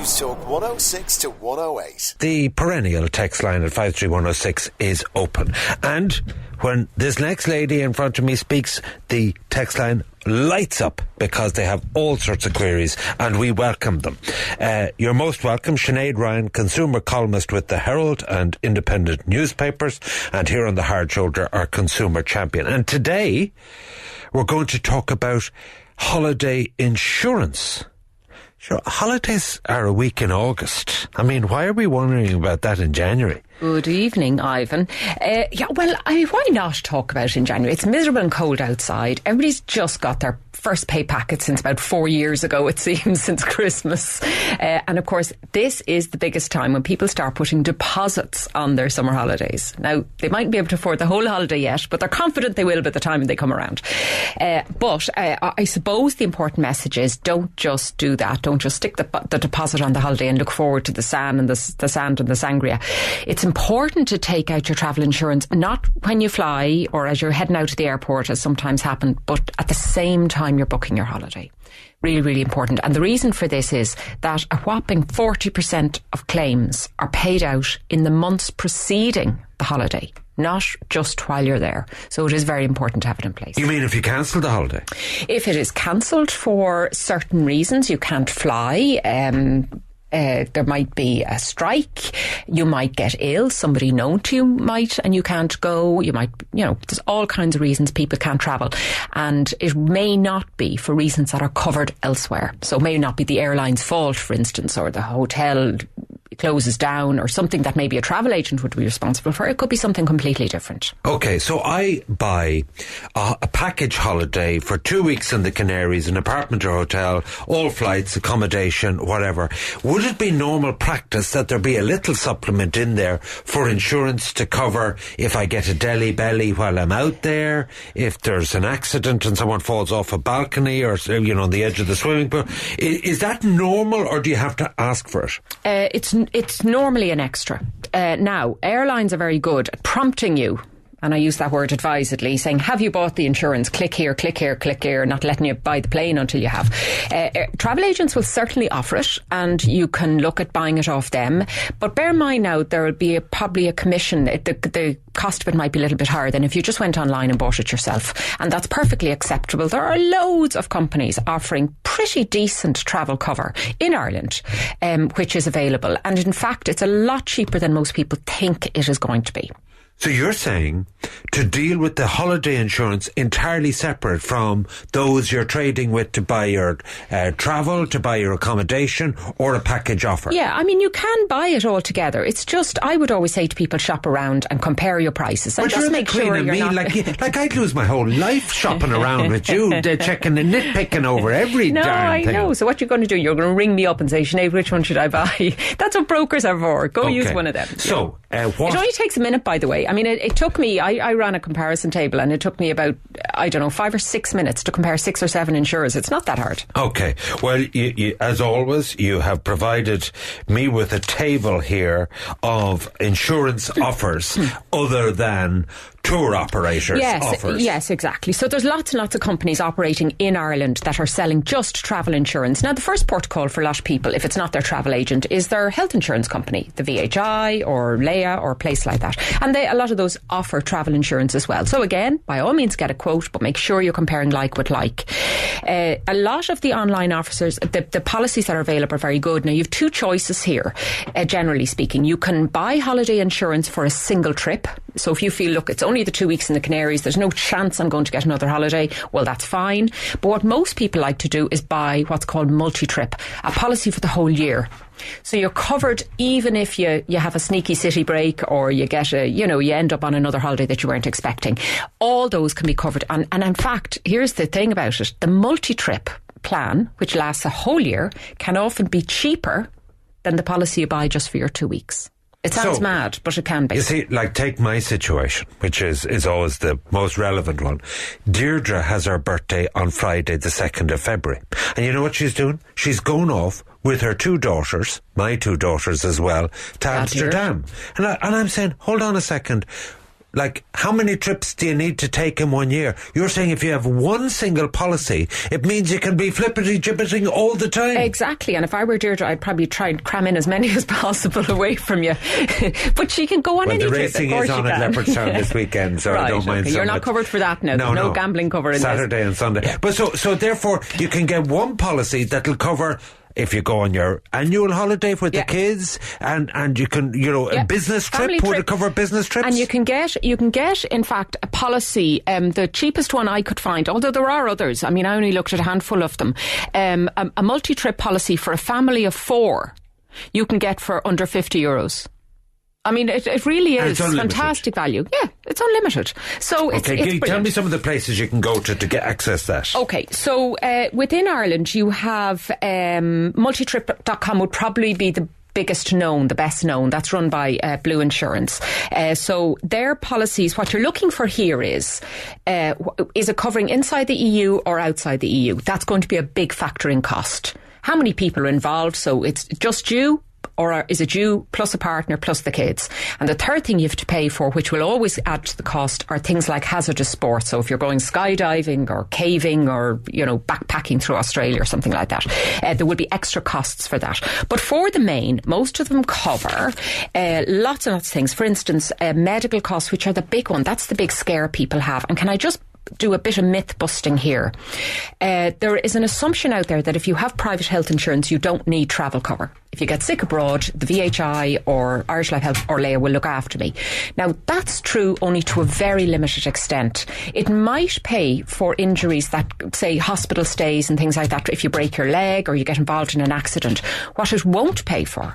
Newstalk 106 to 108. The perennial text line at 53106 is open. And when this next lady in front of me speaks, the text line lights up because they have all sorts of queries and we welcome them. You're most welcome. Sinead Ryan, consumer columnist with the Herald and independent newspapers, and here on the Hard Shoulder, our consumer champion. And today we're going to talk about holiday insurance. Sure, holidays are a week in August. I mean, why are we wondering about that in January? Good evening, Ivan. Why not talk about it in January? It's miserable and cold outside. Everybody's just got their first pay packet since about 4 years ago, it seems, since Christmas. And of course, this is the biggest time when people start putting deposits on their summer holidays. Now, they mightn't be able to afford the whole holiday yet, but they're confident they will by the time they come around. But I suppose the important message is don't just do that. Don't just stick the deposit on the holiday and look forward to the sand and the sangria. It's important to take out your travel insurance, not when you fly or as you're heading out to the airport, as sometimes happen, but at the same time you're booking your holiday. Really, really important. And the reason for this is that a whopping 40% of claims are paid out in the months preceding the holiday, not just while you're there. So it is very important to have it in place. You mean if you cancel the holiday? If it is cancelled for certain reasons, you can't fly, there might be a strike, you might get ill, somebody known to you might, and you can't go, you might, there's all kinds of reasons people can't travel. And it may not be for reasons that are covered elsewhere. So it may not be the airline's fault, for instance, or the hotel closes down, or something that maybe a travel agent would be responsible for. It could be something completely different. Okay, so I buy a package holiday for 2 weeks in the Canaries, an apartment or hotel, all flights, accommodation, whatever. Would it be normal practice that there be a little supplement in there for insurance to cover if I get a deli belly while I'm out there, if there's an accident and someone falls off a balcony or, on the edge of the swimming pool? Is that normal, or do you have to ask for it? It's normally an extra. Now, airlines are very good at prompting you, and I use that word advisedly, saying, have you bought the insurance? Click here, click here, click here, not letting you buy the plane until you have. Travel agents will certainly offer it, and you can look at buying it off them. But bear in mind now, there will be probably a commission. The cost of it might be a little bit higher than if you just went online and bought it yourself. And that's perfectly acceptable. There are loads of companies offering pretty decent travel cover in Ireland, which is available. And in fact, it's a lot cheaper than most people think it is going to be. So you're saying to deal with the holiday insurance entirely separate from those you're trading with to buy your travel, to buy your accommodation, or a package offer? Yeah, I mean, you can buy it all together. It's just, I would always say to people, shop around and compare your prices. And but just you're make sure you're not... Like I'd lose my whole life shopping around with you, checking and nitpicking over every darn thing. No, I know. So what you're going to do, you're going to ring me up and say, Sinead, which one should I buy? That's what brokers are for. Go use one of them. So, what? It only takes a minute, by the way. I mean, it took me, I ran a comparison table, and it took me about, 5 or 6 minutes to compare 6 or 7 insurers. It's not that hard. Okay. Well, you, as always, you have provided me with a table here of insurance offers other than tour operators offers. Yes, exactly. So there's lots and lots of companies operating in Ireland that are selling just travel insurance. Now, the first port of call for a lot of people, if it's not their travel agent, is their health insurance company, the VHI or Leia or a place like that. And a lot of those offer travel insurance as well. So again, by all means get a quote, but make sure you're comparing like with like. A lot of the online offers, the policies that are available are very good. Now, you have 2 choices here, generally speaking. You can buy holiday insurance for a single trip. So if you feel, look, it's only the 2 weeks in the Canaries, there's no chance I'm going to get another holiday, well, that's fine. But what most people like to do is buy what's called Multitrip, a policy for the whole year. So you're covered even if you have a sneaky city break, or you get you end up on another holiday that you weren't expecting. All those can be covered. And in fact, here's the thing about it. The Multitrip plan, which lasts a whole year, can often be cheaper than the policy you buy just for your 2 weeks. It sounds mad, but it can be. You see, like, take my situation, which is always the most relevant one. Deirdre has her birthday on Friday, the 2nd of February. And you know what she's doing? She's going off with her 2 daughters, my 2 daughters as well, to Amsterdam. And I'm saying, hold on a second. Like, how many trips do you need to take in 1 year? You're saying if you have one single policy, it means you can be flippity-gibbeting all the time. Exactly. And if I were Deirdre, I'd probably try and cram in as many as possible away from you. But she can go on any trip. The racing is on at Leopardstown this weekend, so right, I don't mind so You're much. not covered for that now. There's no gambling cover in Saturday and Sunday. Yeah. But so therefore, you can get one policy that'll cover... If you go on your annual holiday with the kids, and you can, a business trip, would it cover business trips? And you can get, in fact, a policy, the cheapest one I could find, although there are others, I mean, I only looked at a handful of them, a multi-trip policy for a family of 4, you can get for under €50. I mean, it really is fantastic value. Yeah, it's unlimited. So it's tell me some of the places you can go to get access to that. Okay, so within Ireland, you have Multitrip.com would probably be the biggest known, the best known. That's run by Blue Insurance. So their policies, what you're looking for here is it covering inside the EU or outside the EU? That's going to be a big factor in cost. How many people are involved? So it's just you, or is it you plus a partner plus the kids? And the third thing you have to pay for, which will always add to the cost, are things like hazardous sports. So if you're going skydiving or caving or, backpacking through Australia or something like that, there will be extra costs for that. But for the main, most of them cover lots and lots of things. For instance, medical costs, which are the big one. That's the big scare people have. And can I just do a bit of myth busting here? There is an assumption out there that if you have private health insurance, you don't need travel cover. If you get sick abroad, the VHI or Irish Life Health or Leia will look after me. Now, that's true only to a very limited extent. It might pay for injuries that, say, hospital stays and things like that, if you break your leg or you get involved in an accident. What it won't pay for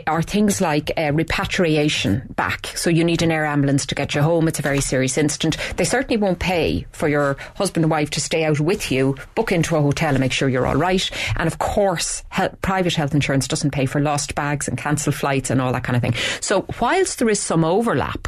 are things like repatriation back. So you need an air ambulance to get you home. It's a very serious incident. They certainly won't pay for your husband and wife to stay out with you, book into a hotel and make sure you're all right. And of course, private health insurance doesn't pay for lost bags and cancelled flights and all that kind of thing. So whilst there is some overlap,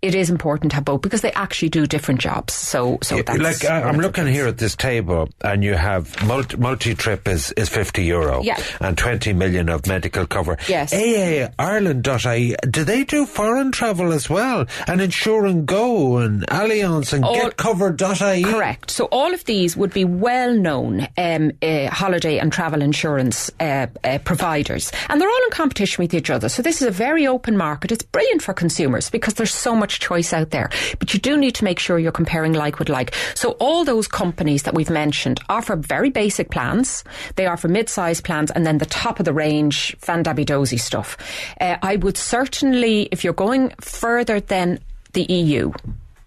it is important to have both because they actually do different jobs. So that's... I'm looking here at this table and you have multi-trip is €50 and 20 million of medical cover. Yes. AAIreland.ie, do they do foreign travel as well? And Insure and Go and Allianz and GetCover.ie? Correct. So all of these would be well-known holiday and travel insurance providers. And they're all in competition with each other. So this is a very open market. It's brilliant for consumers because there's so much choice out there, but you do need to make sure you're comparing like with like. So all those companies that we've mentioned offer very basic plans. They offer mid-sized plans and then the top of the range fandabby-dozy stuff. I would certainly, if you're going further than the EU,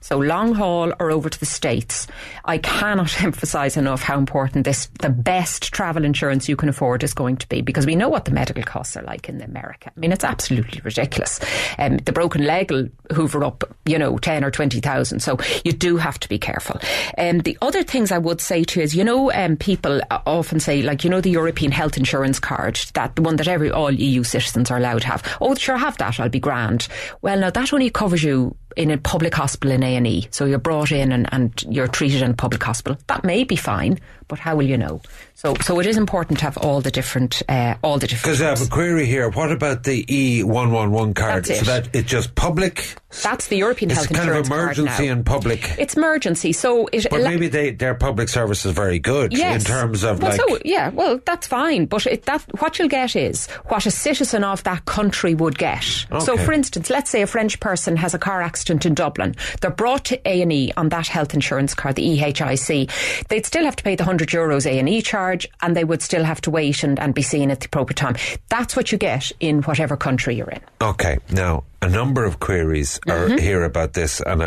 so long haul or over to the States, I cannot emphasise enough how important the best travel insurance you can afford is going to be, because we know what the medical costs are like in America. I mean, it's absolutely ridiculous. The broken leg will hoover up, 10 or 20,000. So you do have to be careful. The other things I would say to you is, people often say, the European health insurance card, that the one that all EU citizens are allowed to have. Oh, sure, have that, I'll be grand. Well, now that only covers you in a public hospital in A&E. So you're brought in and you're treated in a public hospital. That may be fine, but how will you know? So it is important to have all the different Because I have a query here. What about the E111 card? That's it. So that it's just public? That's the European health insurance card now. It's kind of emergency and public. It's emergency. So but maybe their public service is very good in terms of that's fine. But what you'll get is what a citizen of that country would get. Okay. So for instance, let's say a French person has a car accident in Dublin. They're brought to A&E on that health insurance card, the EHIC. They'd still have to pay the €100 A&E charge, and they would still have to wait and be seen at the appropriate time. That's what you get in whatever country you're in. Okay, now a number of queries are here about this, and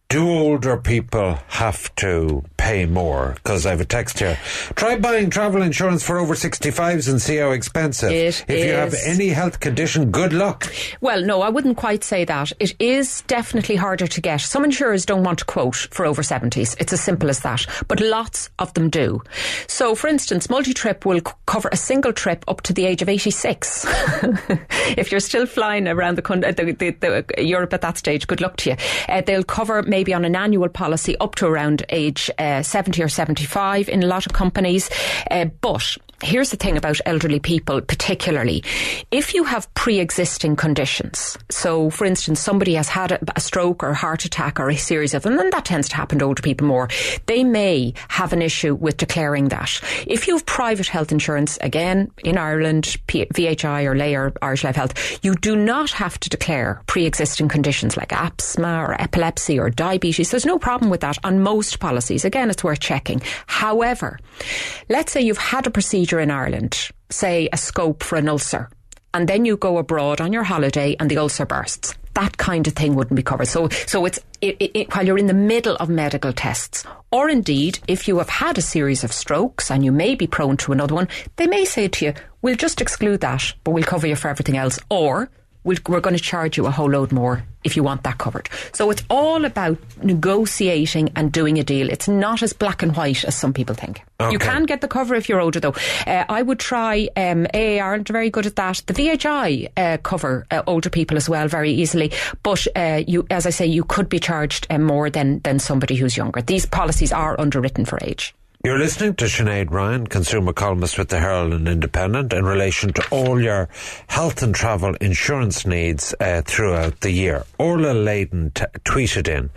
do older people have to pay more? Because I have a text here. Try buying travel insurance for over 65s and see how expensive. If you have any health condition, good luck. Well, no, I wouldn't quite say that. It is definitely harder to get. Some insurers don't want to quote for over 70s. It's as simple as that. But lots of them do. So, for instance, Multitrip will cover a single trip up to the age of 86. If you're still flying around the Europe at that stage, good luck to you. They'll cover maybe on an annual policy up to around age 70 or 75 in a lot of companies. But here's the thing about elderly people particularly. If you have pre-existing conditions, so for instance somebody has had a stroke or a heart attack or a series of them, and that tends to happen to older people more, they may have an issue with declaring that. If you have private health insurance, again in Ireland, VHI or Lay or Irish Life Health, you do not have to declare pre-existing conditions like asthma or epilepsy or diabetes. There's no problem with that on most policies. Again, it's worth checking. However, let's say you've had a procedure in Ireland, say a scope for an ulcer, and then you go abroad on your holiday and the ulcer bursts. That kind of thing wouldn't be covered. So it's while you're in the middle of medical tests, or indeed if you have had a series of strokes and you may be prone to another one, they may say to you, we'll just exclude that, but we'll cover you for everything else, or we're going to charge you a whole load more if you want that covered. So it's all about negotiating and doing a deal. It's not as black and white as some people think. Okay. You can get the cover if you're older, though. I would try AA aren't very good at that. The VHI cover older people as well very easily. But you, as I say, you could be charged more than somebody who's younger. These policies are underwritten for age. You're listening to Sinead Ryan, consumer columnist with the Herald and Independent, in relation to all your health and travel insurance needs throughout the year. Orla Layden tweeted in,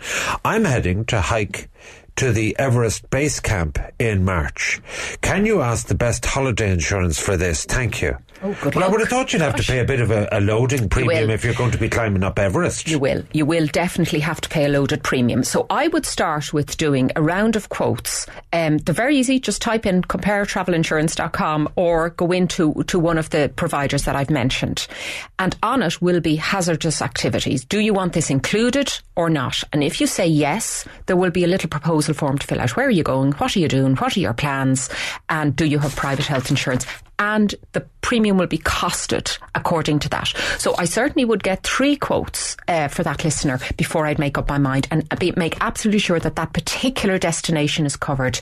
I'm heading to hike to the Everest Base Camp in March. Can you ask the best holiday insurance for this? Thank you. Oh, good well, luck. I would have thought you'd have to pay a bit of a loading premium if you're going to be climbing up Everest. You will. You will definitely have to pay a loaded premium. So I would start with doing a round of quotes. They're very easy. Just type in comparetravelinsurance.com or go into one of the providers that I've mentioned. And on it will be hazardous activities. Do you want this included or not? And if you say yes, there will be a little proposal form to fill out. Where are you going? What are you doing? What are your plans? And do you have private health insurance? And the premium will be costed according to that. So I certainly would get 3 quotes for that listener before I'd make up my mind, and make absolutely sure that that particular destination is covered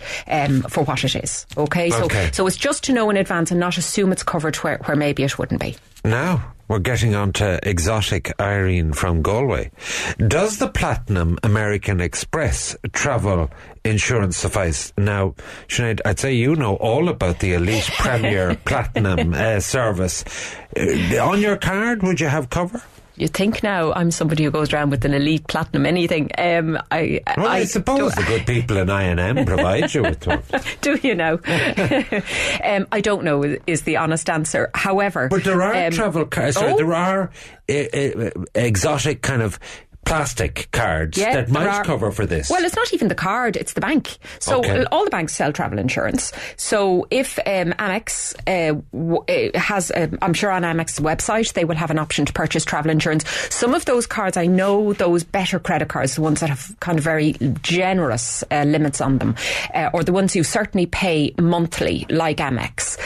for what it is. Okay? So it's just to know in advance and not assume it's covered where maybe it wouldn't be. Now we're getting on to exotic Irene from Galway. Does the Platinum American Express travel insurance suffice? Now, Sinead, I'd say you know all about the Elite Premier Platinum service. On your card, would you have cover? You think now I'm somebody who goes around with an Elite Platinum anything. I suppose the good people in I&M provide you with one. Do you know? I don't know is the honest answer. However... But there are travel cards, there are exotic kind of plastic cards that might cover for this. Well, it's not even the card, it's the bank. So all the banks sell travel insurance. So if Amex has, I'm sure on Amex's website, they will have an option to purchase travel insurance. Some of those cards, I know those better credit cards, the ones that have kind of very generous limits on them, or the ones you certainly pay monthly, like Amex,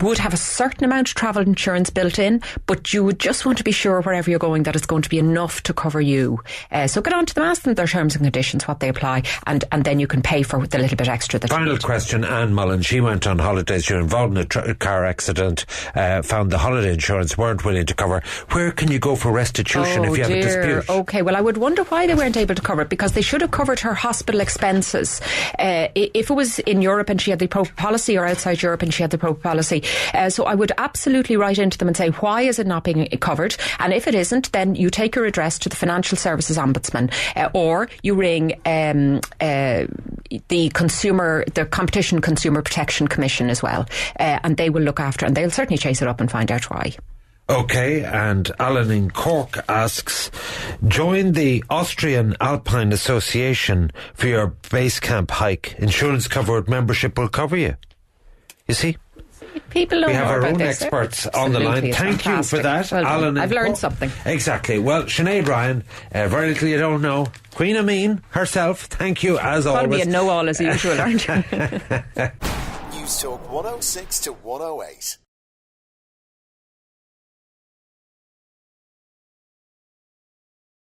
would have a certain amount of travel insurance built in, but you would just want to be sure wherever you're going that it's going to be enough to cover you. So get on to them, ask them their terms and conditions, what they apply, and then you can pay for the little bit extra that Final question, Anne Mullen. She went on holidays. She was involved in a car accident, found the holiday insurance weren't willing to cover. Where can you go for restitution if you have a dispute? Okay, well, I would wonder why they weren't able to cover it, because they should have covered her hospital expenses. If it was in Europe and she had the proper policy, or outside Europe and she had the proper policy. So I would absolutely write into them and say, why is it not being covered? And if it isn't, then you take your address to the Financial Services Ombudsman, or you ring the Competition Consumer Protection Commission as well, and they will look after, and they'll certainly chase it up and find out why. Okay, and Alan in Cork asks, join the Austrian Alpine Association for your base camp hike. Insurance covered membership will cover you. You see? People know we have more our about own this. experts on the line. Thank fantastic. you for that, well Alan. I've learned something. Exactly. Well, Sinead Ryan, very little you don't know. Queen Amin herself, thank you as always. Probably a know-all as usual, aren't you? Newstalk 106 to 108.